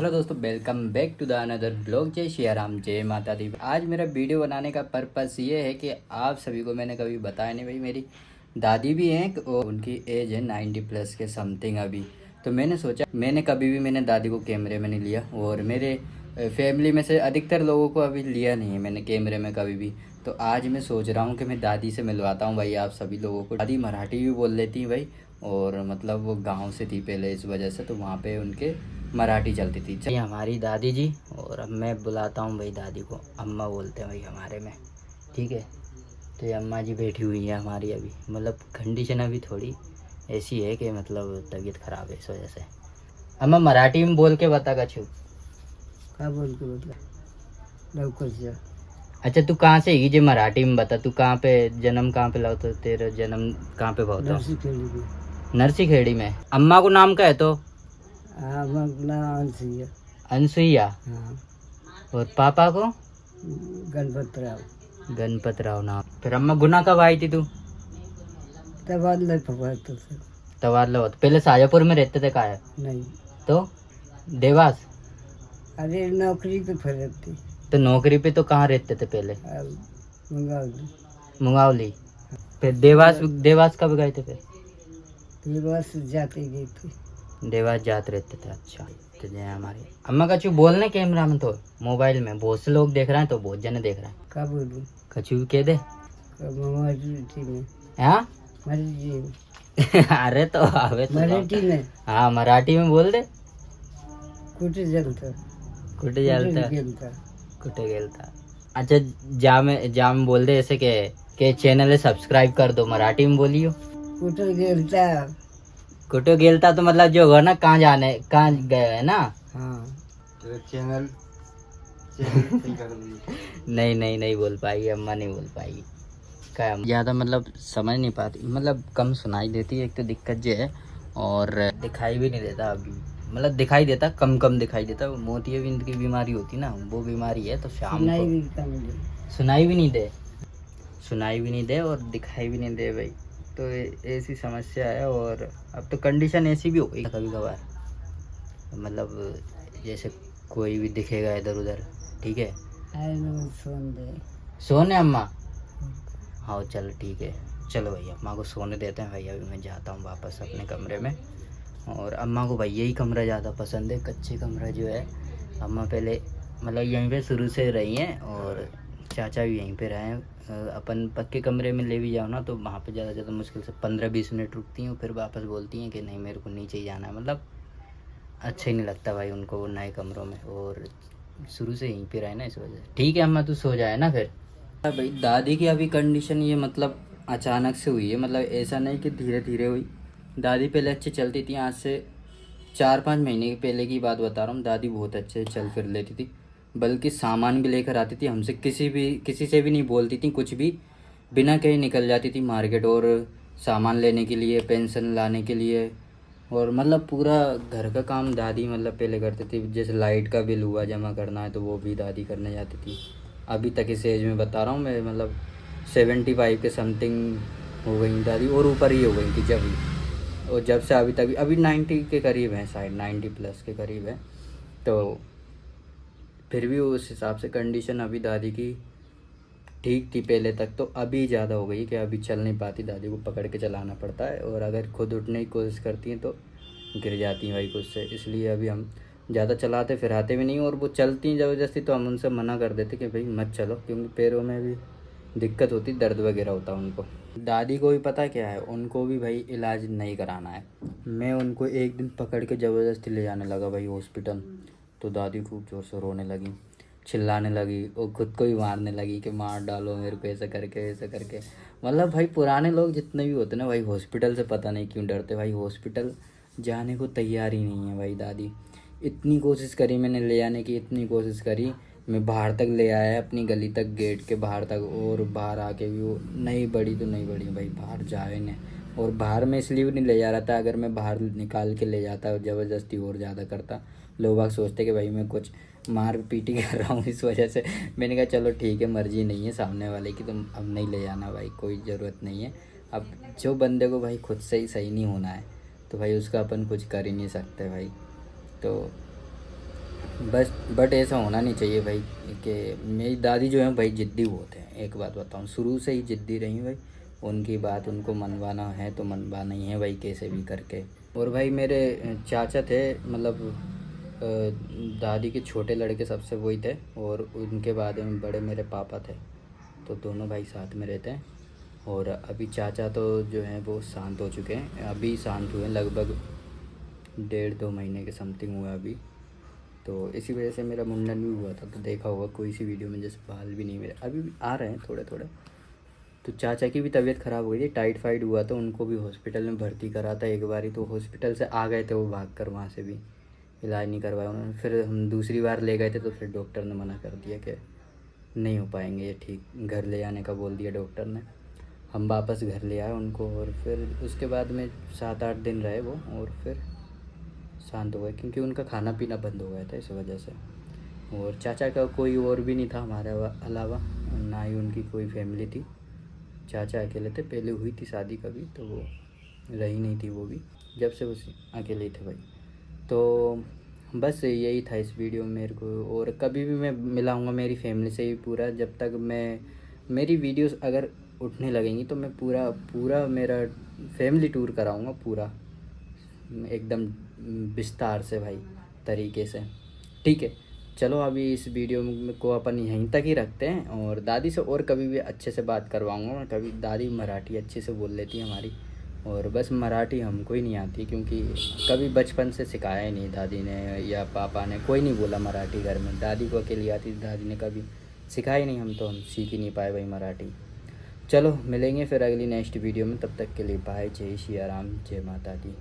Hello दोस्तों, welcome back to the another blog. जय श्री राम, जय माता दी। आज मेरा वीडियो बनाने का पर्पस ये है कि आप सभी को मैंने कभी बताया नहीं भाई, मेरी दादी भी हैं और उनकी एज है 90 प्लस के समथिंग अभी। तो मैंने सोचा, मैंने दादी को कैमरे में नहीं लिया और मेरे फैमिली में से अधिकतर लोगों को अभी लिया नहीं है मैंने कैमरे में कभी भी। तो आज मैं सोच रहा हूँ कि मैं दादी से मिलवाता हूँ भाई आप सभी लोगों को। दादी मराठी भी बोल लेती भाई, और मतलब वो गांव से थी पहले, इस वजह से तो वहाँ पे उनके मराठी चलती थी। ये हमारी दादी जी, और अब मैं बुलाता हूँ भाई दादी को। अम्मा बोलते हैं भाई हमारे में, ठीक है। तो ये अम्मा जी बैठी हुई है हमारी अभी, मतलब कंडीशन अभी थोड़ी ऐसी है कि मतलब तबीयत ख़राब है, इस वजह से। अम्मा मराठी में बोल के बता कछु। का बोल के बता लवकर जा। अच्छा तू कहाँ से ही जे मराठी में बता, तू कहाँ पे जन्म कहाँ पे लाओ, तो तेरा जन्म कहाँ पे बहुत नरसी खेड़ी में। नरसी खेड़ी में। अम्मा को नाम का है तो हाँ अपना अंशिया। अनसुईया। हाँ और पापा को गणपत राव। गणपत राव नाम। फिर अम्मा गुना कब आई थी तू? तब बाद नहीं पकड़ा तो सर। तबादला हुआ तो पहले शाजापुर में रहते थे, कहाँ है नहीं, तो देवास। अरे नौकरी पे फर्क थी। तो नौकरी पे तो कहाँ रहते थे पहले? अब मंगा दी। मुंगावली। फिर देवास, देवास कब गए थे फिर? फिर बस जाते गई थी। देवास जाते रहते थे, अच्छा। तो जय हमारी अम्मा कछु बोलने कैमरा में, तो मोबाइल में बहुत से लोग देख रहे हैं, तो बहुत जने देख रहे हैं। का बोलूँ? कछु भी कह दे। मराठी में। हाँ मराठी में। अरे तो आवे तो मराठी में हाँ मराठी में बोल दे। कुठे जलता कुठे जालता, गेलता। कुठे गेलता। अच्छा जाम बोल दे ऐसे के चैनल सब्सक्राइब कर दो, मराठी में बोलियो। कुठे गेलता। कुटो गेलता तो मतलब जो होगा ना, कहाँ जाने, कहाँ गए है ना। हाँ तो चैनल सही कर नहीं नहीं नहीं बोल पाएगी अम्मा, नहीं बोल पाएगी। क्या ज़्यादा मतलब समझ नहीं पाती, मतलब कम सुनाई देती है, एक तो दिक्कत ये है। और दिखाई भी नहीं देता अभी, मतलब दिखाई देता कम कम दिखाई देता। वो मोतियाबिंद की बीमारी होती ना, वो बीमारी है। तो शाम सुनाई को भी कम दे। सुनाई भी नहीं दे, सुनाई भी नहीं दे और दिखाई भी नहीं दे भाई। तो ऐसी समस्या है। और अब तो कंडीशन ऐसी भी हो गई कभी कभार, मतलब जैसे कोई भी दिखेगा इधर उधर, ठीक है। अरे नो सुन दे। सोने अम्मा, हाँ चल ठीक है। चलो भाई अम्मा को सोने देते हैं भाई, अभी मैं जाता हूँ वापस अपने कमरे में। और अम्मा को भाई यही कमरा ज़्यादा पसंद है, कच्चे कमरा जो है। अम्मा पहले मतलब यहीं पे शुरू से रही हैं, और चाचा भी यहीं पे रहे हैं। अपन पक्के कमरे में ले भी जाओ ना, तो वहाँ पे ज़्यादा मुश्किल से 15-20 मिनट रुकती हैं, फिर वापस बोलती हैं कि नहीं मेरे को नीचे ही जाना है। मतलब अच्छा ही नहीं लगता भाई उनको वो नए कमरों में, और शुरू से यहीं पे रहे ना, इस वजह से। ठीक है अम्मा, तू सो जाए ना फिर। भाई दादी की अभी कंडीशन ये मतलब अचानक से हुई है, मतलब ऐसा नहीं कि धीरे धीरे हुई। दादी पहले अच्छे चलती थी, आज से 4-5 महीने पहले की बात बता रहा हूँ। दादी बहुत अच्छे से चल फिर लेती थी, बल्कि सामान भी लेकर आती थी हमसे, किसी से भी नहीं बोलती थी कुछ भी, बिना कहीं निकल जाती थी मार्केट और सामान लेने के लिए, पेंशन लाने के लिए। और मतलब पूरा घर का काम दादी मतलब पहले करती थी। जैसे लाइट का बिल हुआ जमा करना है, तो वो भी दादी करने जाती थी। अभी तक इस एज में बता रहा हूँ मैं, मतलब 75 के समथिंग हो गई दादी, और ऊपर ही हो गई थी जब ही। और जब से अभी तक, अभी 90 के करीब है शायद, 90 प्लस के करीब है। तो फिर भी उस हिसाब से कंडीशन अभी दादी की ठीक थी पहले तक, तो अभी ज़्यादा हो गई कि अभी चल नहीं पाती, दादी को पकड़ के चलाना पड़ता है। और अगर खुद उठने की कोशिश करती हैं तो गिर जाती हैं भाई खुद से, इसलिए अभी हम ज़्यादा चलाते फिराते भी नहीं। और वो चलती हैं ज़बरदस्ती, तो हम उनसे मना कर देते कि भाई मत चलो, क्योंकि पैरों में भी दिक्कत होती, दर्द वगैरह होता है उनको। दादी को भी पता क्या है, उनको भी भाई इलाज नहीं कराना है। मैं उनको एक दिन पकड़ के ज़बरदस्ती ले जाने लगा भाई हॉस्पिटल, तो दादी खूब ज़ोर से रोने लगी, चिल्लाने लगी और खुद को ही मारने लगी कि मार डालो मेरे को, ऐसा करके ऐसा करके। मतलब भाई पुराने लोग जितने भी होते ना भाई, हॉस्पिटल से पता नहीं क्यों डरते भाई, हॉस्पिटल जाने को तैयार ही नहीं है भाई दादी। इतनी कोशिश करी मैंने ले आने की, इतनी कोशिश करी, मैं बाहर तक ले आया, अपनी गली तक, गेट के बाहर तक, और बाहर आके भी वो नहीं बढ़ी तो नहीं बढ़ी भाई, बाहर जाए ने। और बाहर में इसलिए भी नहीं ले जा रहा था, अगर मैं बाहर निकाल के ले जाता और ज़बरदस्ती और ज़्यादा करता, लोग बाग सोचते कि भाई मैं कुछ मार पीटी कर रहा हूँ, इस वजह से मैंने कहा चलो ठीक है, मर्जी नहीं है सामने वाले की, तुम अब नहीं ले जाना भाई, कोई ज़रूरत नहीं है। अब जो बंदे को भाई खुद से ही सही नहीं होना है, तो भाई उसका अपन कुछ कर ही नहीं सकते भाई। तो बस बट ऐसा होना नहीं चाहिए भाई कि मेरी दादी जो है भाई ज़िद्दी बहुत है। एक बात बताऊँ, शुरू से ही ज़िद्दी रही भाई। उनकी बात उनको मनवाना है तो मनवाना ही है भाई, कैसे भी करके। और भाई मेरे चाचा थे, मतलब दादी के छोटे लड़के सबसे वही थे, और उनके बाद में बड़े मेरे पापा थे। तो दोनों भाई साथ में रहते हैं। और अभी चाचा तो जो हैं वो शांत हो चुके हैं, अभी शांत हुए हैं, लगभग 1.5-2 महीने के समथिंग हुआ अभी। तो इसी वजह से मेरा मुंडन भी हुआ था, तो देखा होगा कोई सी वीडियो में, जैसे बाल भी नहीं मेरे अभी भी आ रहे हैं थोड़े थोड़े। तो चाचा की भी तबीयत ख़राब हो गई थी, टाइफाइड हुआ था, उनको भी हॉस्पिटल में भर्ती करा था एक बार ही। तो हॉस्पिटल से आ गए थे वो भाग कर, वहाँ से भी इलाज नहीं करवाया उन्होंने। फिर हम दूसरी बार ले गए थे तो फिर डॉक्टर ने मना कर दिया कि नहीं हो पाएंगे ये ठीक, घर ले आने का बोल दिया डॉक्टर ने। हम वापस घर ले आए उनको, और फिर उसके बाद में 7-8 दिन रहे वो, और फिर शांत हो गए, क्योंकि उनका खाना पीना बंद हो गया था इस वजह से। और चाचा का कोई और भी नहीं था हमारे अलावा, ना ही उनकी कोई फैमिली थी। चाचा अकेले थे, पहले हुई थी शादी कभी, तो वो रही नहीं थी वो भी, जब से वो अकेले ही थे भाई। तो बस यही था इस वीडियो में मेरे को। और कभी भी मैं मिलाऊंगा मेरी फैमिली से ही पूरा, जब तक मैं मेरी वीडियोस अगर उठने लगेंगी तो मैं पूरा पूरा मेरा फैमिली टूर कराऊंगा पूरा, एकदम विस्तार से भाई, तरीके से। ठीक है, चलो अभी इस वीडियो को अपन यहीं तक ही रखते हैं। और दादी से और कभी भी अच्छे से बात करवाऊंगा मैं, कभी दादी मराठी अच्छे से बोल लेती है हमारी, और बस मराठी हमको ही नहीं आती, क्योंकि कभी बचपन से सिखाया ही नहीं दादी ने या पापा ने, कोई नहीं बोला मराठी घर में। दादी को अकेली आती थी, दादी ने कभी सिखाई नहीं, हम सीख ही नहीं पाए भाई मराठी। चलो मिलेंगे फिर अगली नेक्स्ट वीडियो में, तब तक के लिए बाय, जय श्री राम, जय माता दी।